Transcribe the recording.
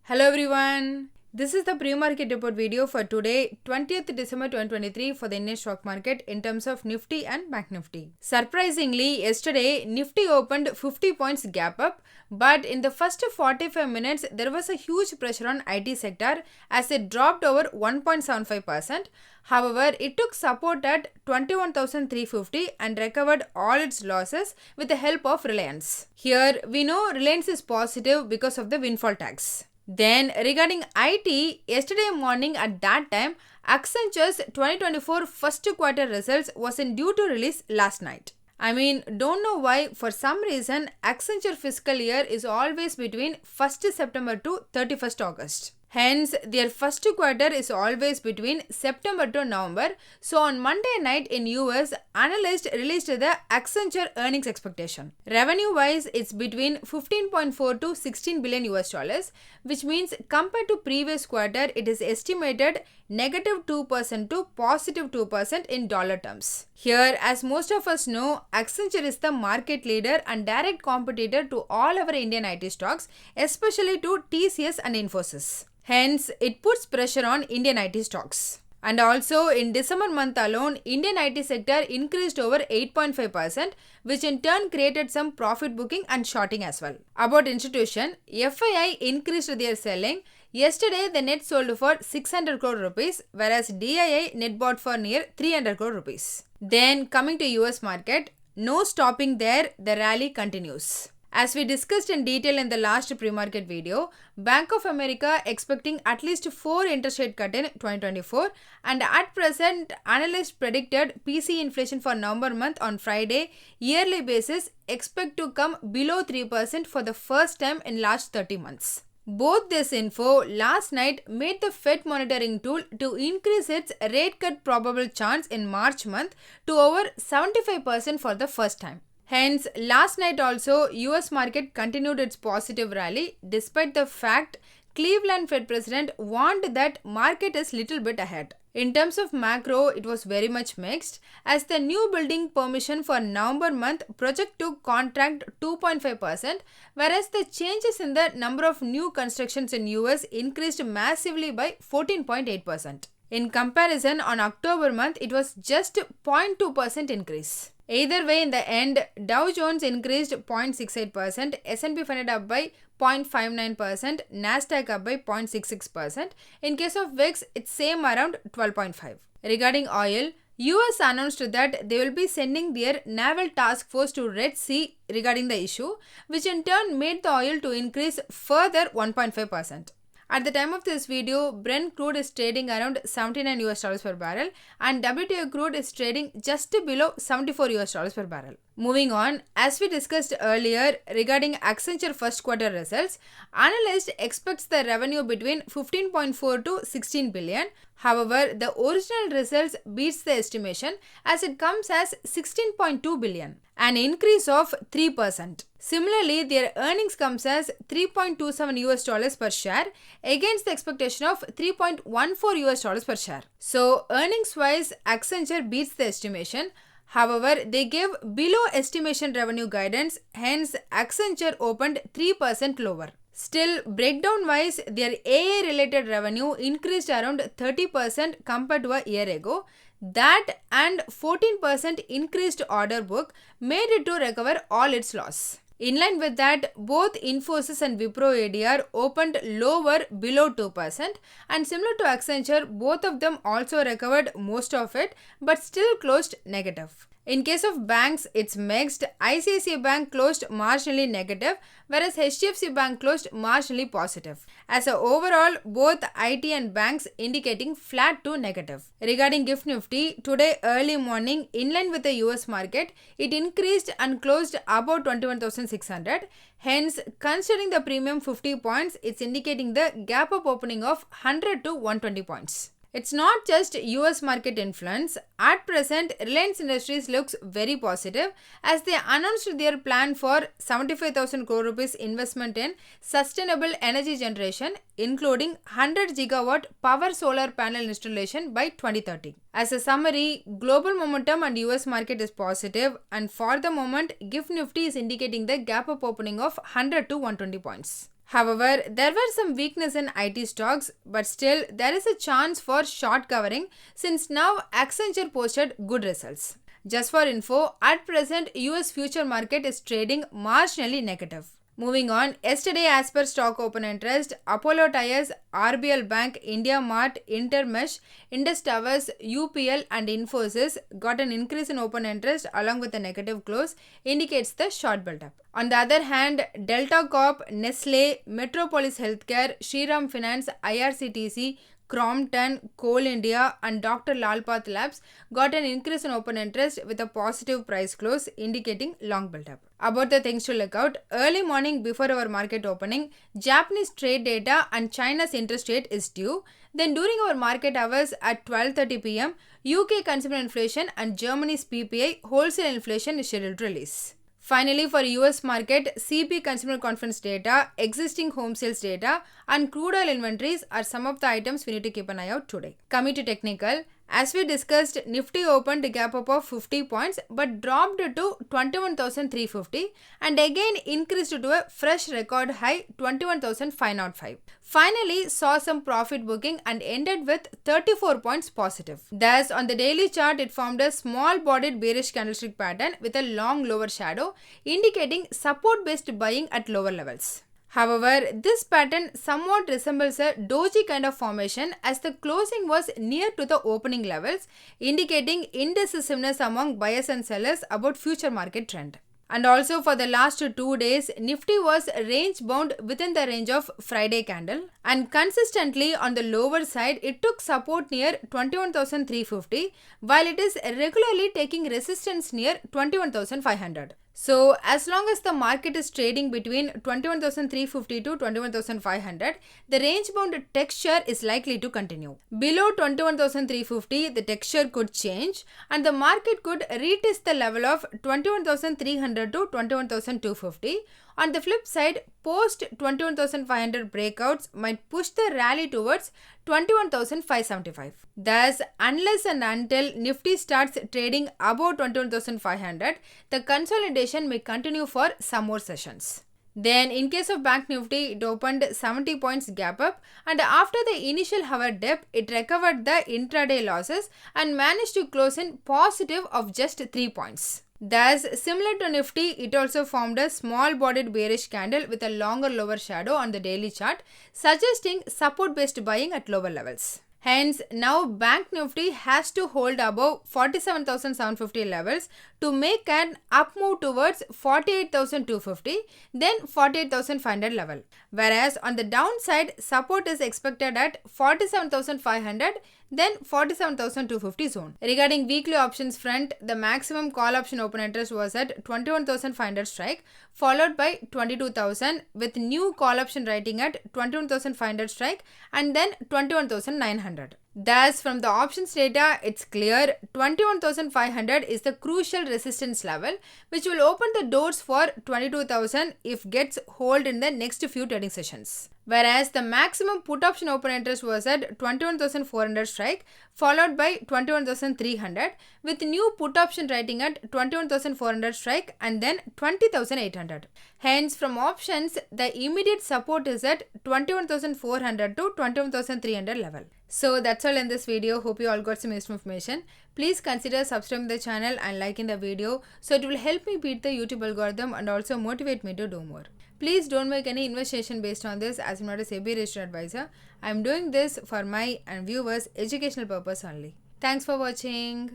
Hello everyone. This is the pre-market report video for today, 20th December 2023 for the Indian stock market in terms of Nifty and Bank Nifty. Surprisingly, yesterday Nifty opened 50 points gap up, but in the first 45 minutes there was a huge pressure on IT sector as it dropped over 1.75%. However, it took support at 21,350 and recovered all its losses with the help of Reliance. Here, we know Reliance is positive because of the windfall tax. Then regarding IT, yesterday morning at that time, Accenture's 2024 first quarter results wasn't due to release last night. Don't know why, for some reason, Accenture fiscal year is always between 1st September to 31st August. Hence, their first quarter is always between September to November. So, on Monday night in US, analysts released the Accenture earnings expectation. Revenue-wise, it's between 15.4 to 16 billion US dollars, which means compared to previous quarter, it is estimated negative 2% to positive 2% in dollar terms. Here, as most of us know, Accenture is the market leader and direct competitor to all our Indian IT stocks, especially to TCS and Infosys. Hence, it puts pressure on Indian IT stocks. And also, in December month alone, Indian IT sector increased over 8.5%, which in turn created some profit booking and shorting as well. About institution, FII increased their selling. Yesterday, the net sold for 600 crore rupees, whereas DII net bought for near 300 crore rupees. Then, coming to US market, no stopping there, the rally continues. As we discussed in detail in the last pre-market video, Bank of America expecting at least 4 interest rate cut in 2024, and at present, analysts predicted PC inflation for November month on Friday, yearly basis expect to come below 3% for the first time in last 30 months. Both this info last night made the Fed monitoring tool to increase its rate cut probable chance in March month to over 75% for the first time. Hence, last night also, US market continued its positive rally despite the fact Cleveland Fed President warned that market is little bit ahead. In terms of macro, it was very much mixed as the new building permission for November month project to contract 2.5%, whereas the changes in the number of new constructions in US increased massively by 14.8%. In comparison, on October month, it was just 0.2% increase. Either way, in the end, Dow Jones increased 0.68%, S&P 500 up by 0.59%, Nasdaq up by 0.66%. In case of VIX, it's same around 12.5. Regarding oil, US announced that they will be sending their naval task force to Red Sea regarding the issue, which in turn made the oil to increase further 1.5%. At the time of this video, Brent crude is trading around 79 US dollars per barrel and WTI crude is trading just below 74 US dollars per barrel. Moving on, as we discussed earlier regarding Accenture first quarter results, analysts expects the revenue between 15.4 to 16 billion. However, the original results beats the estimation as it comes as 16.2 billion, an increase of 3%. Similarly, their earnings comes as 3.27 US dollars per share against the expectation of 3.14 US dollars per share. So, earnings wise, Accenture beats the estimation. However, they gave below estimation revenue guidance, hence Accenture opened 3% lower. Still, breakdown wise, their AI related revenue increased around 30% compared to a year ago. That and 14% increased order book made it to recover all its loss. In line with that, both Infosys and Wipro ADR opened lower below 2%, and similar to Accenture, both of them also recovered most of it but still closed negative. In case of banks, it's mixed. ICICI Bank closed marginally negative, whereas HDFC Bank closed marginally positive. As a overall, both IT and banks indicating flat to negative. Regarding GIFT Nifty, today early morning, in line with the US market, it increased and closed above 21,600. Hence, considering the premium 50 points, it's indicating the gap up opening of 100 to 120 points. It's not just US market influence. At present, Reliance Industries looks very positive as they announced their plan for 75,000 crore rupees investment in sustainable energy generation, including 100 gigawatt power solar panel installation by 2030. As a summary, global momentum and US market is positive, and for the moment, GIFT Nifty is indicating the gap up opening of 100 to 120 points. However, there were some weakness in IT stocks, but still there is a chance for short covering since now Accenture posted good results. Just for info, at present US future market is trading marginally negative. Moving on, yesterday as per stock open interest, Apollo Tyres, RBL Bank, India Mart, Intermesh, Indus Towers, UPL and Infosys got an increase in open interest along with a negative close, indicates the short build-up. On the other hand, Delta Corp, Nestle, Metropolis Healthcare, Shriram Finance, IRCTC, Crompton, Coal India and Dr. Lalpath Labs got an increase in open interest with a positive price close indicating long build-up. About the things to look out, early morning before our market opening, Japanese trade data and China's interest rate is due. Then during our market hours at 12:30 p.m., UK consumer inflation and Germany's PPI wholesale inflation is scheduled to release. Finally, for US market, CP consumer confidence data, existing home sales data and crude oil inventories are some of the items we need to keep an eye out today. Coming to technical, as we discussed, Nifty opened a gap up of 50 points but dropped to 21,350 and again increased to a fresh record high 21,505. Finally, saw some profit booking and ended with 34 points positive. Thus, on the daily chart, it formed a small bodied bearish candlestick pattern with a long lower shadow, indicating support-based buying at lower levels. However, this pattern somewhat resembles a doji kind of formation as the closing was near to the opening levels, indicating indecisiveness among buyers and sellers about future market trend. And also for the last 2 days, Nifty was range bound within the range of Friday candle and consistently on the lower side it took support near 21,350 while it is regularly taking resistance near 21,500. So as long as the market is trading between 21,350 to 21,500, the range bound texture is likely to continue. Below 21,350, the texture could change and the market could retest the level of 21,300 to 21,250. On the flip side, post 21,500 breakouts might push the rally towards 21,575. Thus, unless and until Nifty starts trading above 21,500, the consolidation may continue for some more sessions. Then in case of Bank Nifty, it opened 70 points gap up and after the initial hour dip, it recovered the intraday losses and managed to close in positive of just 3 points. Thus, similar to Nifty, it also formed a small bodied bearish candle with a longer lower shadow on the daily chart, suggesting support based buying at lower levels. Hence, now Bank Nifty has to hold above 47,750 levels to make an up move towards 48,250, then 48,500 level. Whereas on the downside, support is expected at 47,500, then 47,250 zone. Regarding weekly options front, the maximum call option open interest was at 21,500 strike, followed by 22,000 with new call option writing at 21,500 strike and then 21,900. Thus, from the options data, it's clear 21,500 is the crucial resistance level which will open the doors for 22,000 if gets hold in the next few trading sessions. Whereas the maximum put option open interest was at 21,400 strike followed by 21,300 with new put option writing at 21,400 strike and then 20,800. Hence, from options, the immediate support is at 21,400 to 21,300 level. So that's all in this video. Hope you all got some useful information. Please consider subscribing the channel and liking the video so it will help me beat the YouTube algorithm and also motivate me to do more. Please don't make any investigation based on this as I'm not a SEBI registered advisor. I'm doing this for my and viewers' educational purpose only. Thanks for watching.